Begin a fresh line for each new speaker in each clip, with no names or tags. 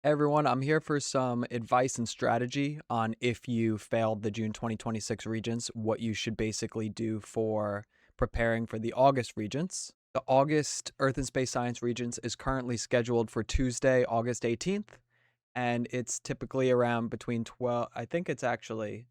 Hey everyone, I'm here for some advice and strategy on if you failed the June 2026 Regents, what you should basically do for preparing for the August Regents. The August Earth and Space Science Regents is currently scheduled for Tuesday, August 18th, and it's typically around between 12, I think it's actually,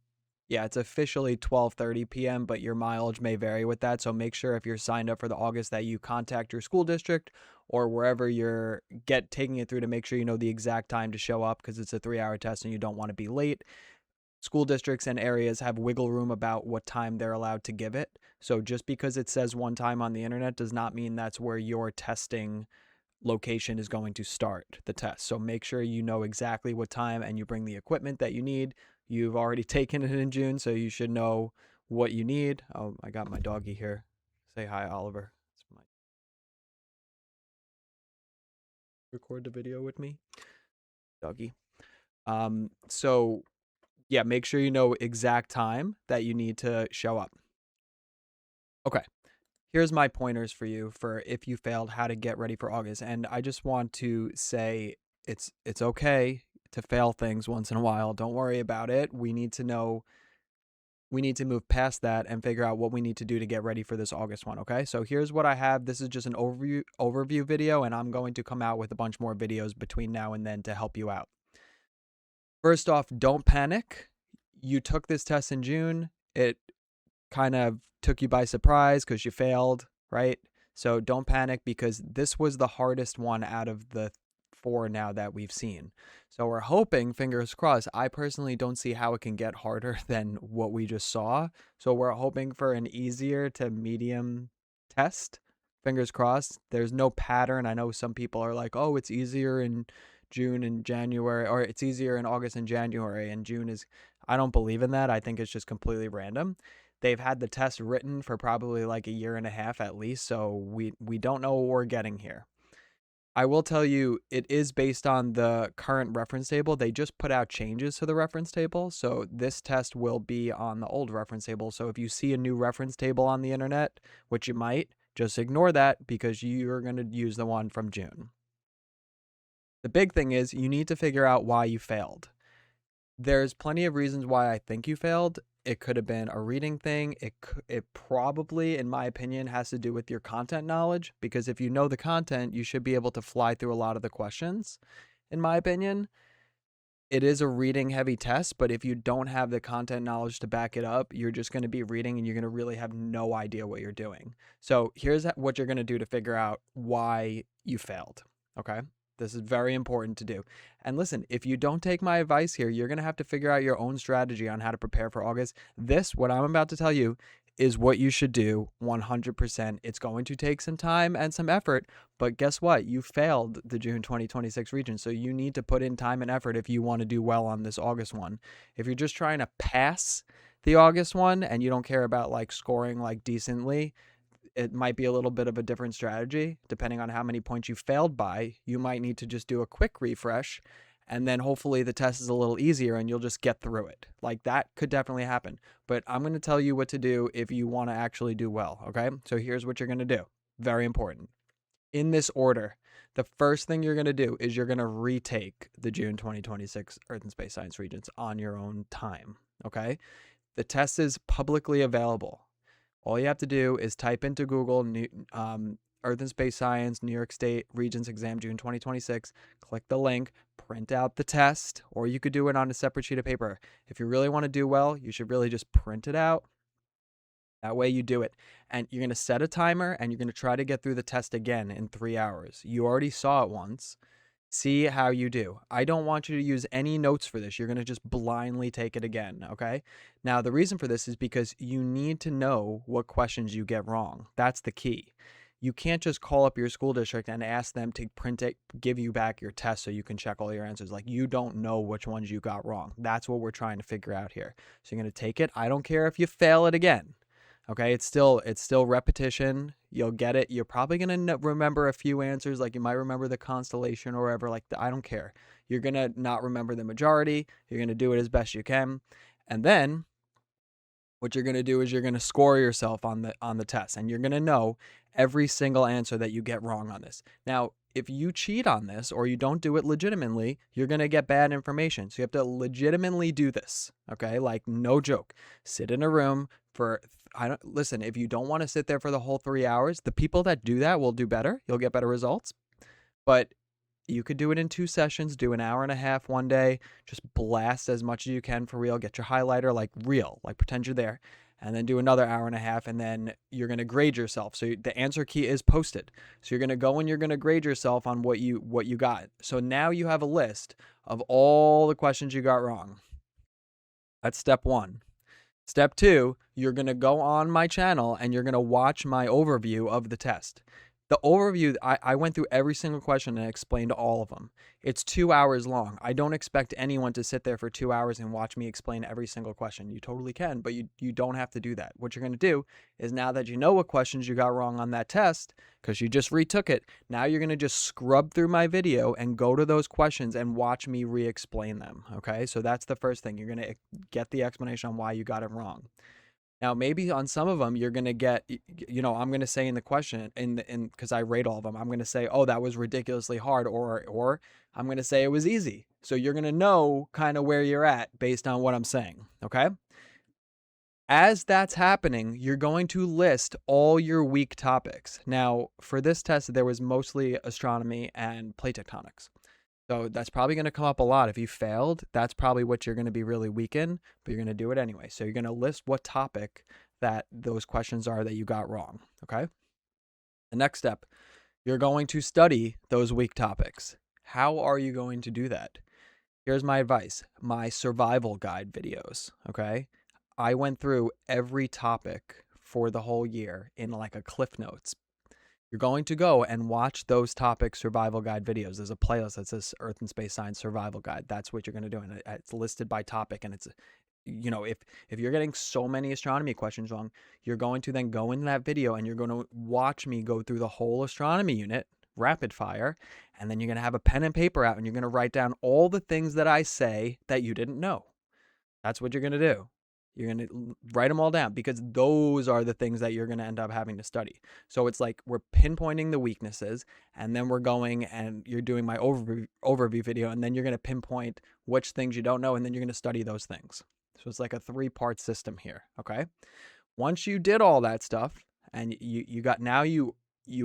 yeah, it's officially 12:30 p.m., but your mileage may vary with that. So make sure if you're signed up for the August that you contact your school district or wherever you're taking it through to make sure you know the exact time to show up, because it's a 3-hour test and you don't want to be late. School districts and areas have wiggle room about what time they're allowed to give it. So just because it says one time on the internet does not mean that's where your testing location is going to start the test. So make sure you know exactly what time and you bring the equipment that you need. You've already taken it in June, so you should know what you need. Oh, I got my doggy here. Say hi, Oliver. Record the video with me, doggy. So yeah, make sure you know exact time that you need to show up. Okay. Here's my pointers for you for if you failed, how to get ready for August. And I just want to say it's okay to fail things once in a while. Don't worry about it. We need to move past that and figure out what we need to do to get ready for this August one, okay? So here's what I have. This is just an overview video, and I'm going to come out with a bunch more videos between now and then to help you out. First off, don't panic. You took this test in June. It kind of took you by surprise because you failed, right? So don't panic, because this was the hardest one out of the 4 now that we've seen. So we're hoping, fingers crossed. I personally don't see how it can get harder than what we just saw. So we're hoping for an easier to medium test. Fingers crossed. There's no pattern. I know some people are like, oh, it's easier in June and January, or it's easier in August and January, and June is, I don't believe in that. I think it's just completely random. They've had the test written for probably like a year and a half at least, so we don't know what we're getting here. I will tell you, it is based on the current reference table. They just put out changes to the reference table, so this test will be on the old reference table. So if you see a new reference table on the internet, which you might, just ignore that because you're going to use the one from June. The big thing is you need to figure out why you failed. There's plenty of reasons why I think you failed. It could have been a reading thing. It probably, in my opinion, has to do with your content knowledge, because if you know the content, you should be able to fly through a lot of the questions. In my opinion, it is a reading heavy test, but if you don't have the content knowledge to back it up, you're just going to be reading and you're going to really have no idea what you're doing. So here's what you're going to do to figure out why you failed. Okay. This is very important to do. And listen, if you don't take my advice here, you're going to have to figure out your own strategy on how to prepare for August. What I'm about to tell you, is what you should do 100%. It's going to take some time and some effort, but guess what? You failed the June 2026 region, so you need to put in time and effort if you want to do well on this August one. If you're just trying to pass the August one and you don't care about like scoring like decently, it might be a little bit of a different strategy. Depending on how many points you failed by, you might need to just do a quick refresh, and then hopefully the test is a little easier and you'll just get through it. Like that could definitely happen. But I'm going to tell you what to do if you want to actually do well, okay? So here's what you're going to do. Very important. In this order, the first thing you're going to do is you're going to retake the June 2026 Earth and Space Science Regents on your own time, okay? The test is publicly available. All you have to do is type into Google Earth and Space Science, New York State Regents Exam June 2026, click the link, print out the test, or you could do it on a separate sheet of paper. If you really want to do well, you should really just print it out. That way you do it. And you're going to set a timer and you're going to try to get through the test again in 3 hours. You already saw it once. See how you do. I don't want you to use any notes for this. You're going to just blindly take it again, okay? Now, the reason for this is because you need to know what questions you get wrong. That's the key. You can't just call up your school district and ask them to print it, give you back your test so you can check all your answers. Like, you don't know which ones you got wrong. That's what we're trying to figure out here. So you're going to take it. I don't care if you fail it again. Okay, it's still repetition. You'll get it. You're probably going to remember a few answers, like you might remember the constellation or whatever. Like, I don't care. You're going to not remember the majority. You're going to do it as best you can. And then what you're going to do is you're going to score yourself on the test, and you're going to know every single answer that you get wrong on this. Now, if you cheat on this or you don't do it legitimately, you're going to get bad information. So you have to legitimately do this. Okay. Like, no joke. Sit in a room for, listen, if you don't want to sit there for the whole 3 hours, the people that do that will do better. You'll get better results. But you could do it in 2 sessions, do an hour and a half one day, just blast as much as you can for real, get your highlighter like real, like pretend you're there, and then do another hour and a half, and then you're going to grade yourself. So the answer key is posted. So you're going to go and you're going to grade yourself on what you got. So now you have a list of all the questions you got wrong. That's step 1. Step 2, you're going to go on my channel and you're going to watch my overview of the test. The overview, I went through every single question and explained all of them. It's 2 hours long. I don't expect anyone to sit there for 2 hours and watch me explain every single question. You totally can, but you don't have to do that. What you're going to do is, now that you know what questions you got wrong on that test, because you just retook it, now you're going to just scrub through my video and go to those questions and watch me re-explain them, okay? So that's the first thing. You're going to get the explanation on why you got it wrong. Now, maybe on some of them, you're going to get, I'm going to say in the question, because I rate all of them, I'm going to say, oh, that was ridiculously hard, or I'm going to say it was easy. So you're going to know kind of where you're at based on what I'm saying, okay? As that's happening, you're going to list all your weak topics. Now, for this test, there was mostly astronomy and plate tectonics. So that's probably going to come up a lot. If you failed, that's probably what you're going to be really weak in, but you're going to do it anyway. So you're going to list what topic that those questions are that you got wrong, okay? The next step, you're going to study those weak topics. How are you going to do that? Here's my advice, my survival guide videos, okay? I went through every topic for the whole year in like a Cliff Notes. You're going to go and watch those topic survival guide videos. There's a playlist that says Earth and Space Science Survival Guide. That's what you're going to do. And it's listed by topic. And it's, if you're getting so many astronomy questions wrong, you're going to then go in that video and you're going to watch me go through the whole astronomy unit, rapid fire. And then you're going to have a pen and paper out and you're going to write down all the things that I say that you didn't know. That's what you're going to do. You're going to write them all down, because those are the things that you're going to end up having to study. So it's like we're pinpointing the weaknesses, and then we're going and you're doing my overview video, and then you're going to pinpoint which things you don't know, and then you're going to study those things. So it's like a 3-part system here, okay? Once you did all that stuff, and you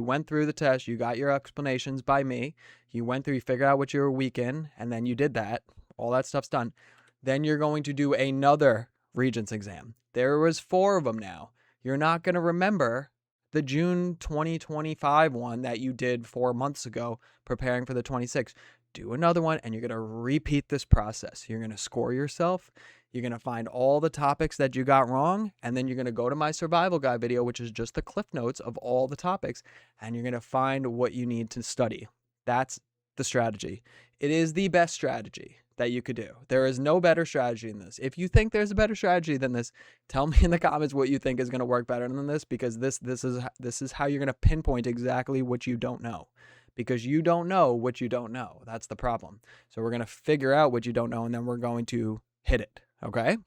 went through the test, you got your explanations by me, you went through, you figured out what you were weak in, and then you did that, all that stuff's done. Then you're going to do another Regents exam. There was 4 of them now. You're not going to remember the June 2025 one that you did 4 months ago preparing for the 26th. Do another one, and you're going to repeat this process. You're going to score yourself. You're going to find all the topics that you got wrong, and then you're going to go to my survival guide video, which is just the cliff notes of all the topics, and you're going to find what you need to study. That's the strategy. It is the best strategy that you could do. There is no better strategy than this. If you think there's a better strategy than this, tell me in the comments what you think is going to work better than this, because this is how you're going to pinpoint exactly what you don't know, because you don't know what you don't know. That's the problem. So we're going to figure out what you don't know, and then we're going to hit it. Okay?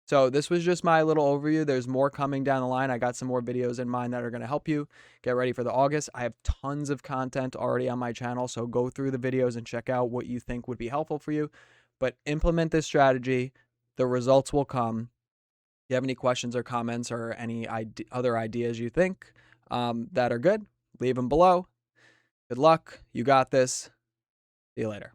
So this was just my little overview. There's more coming down the line. I got some more videos in mind that are going to help you. Get ready for the August. I have tons of content already on my channel, so go through the videos and check out what you think would be helpful for you. But implement this strategy. The results will come. If you have any questions or comments or any other ideas you think that are good, leave them below. Good luck. You got this. See you later.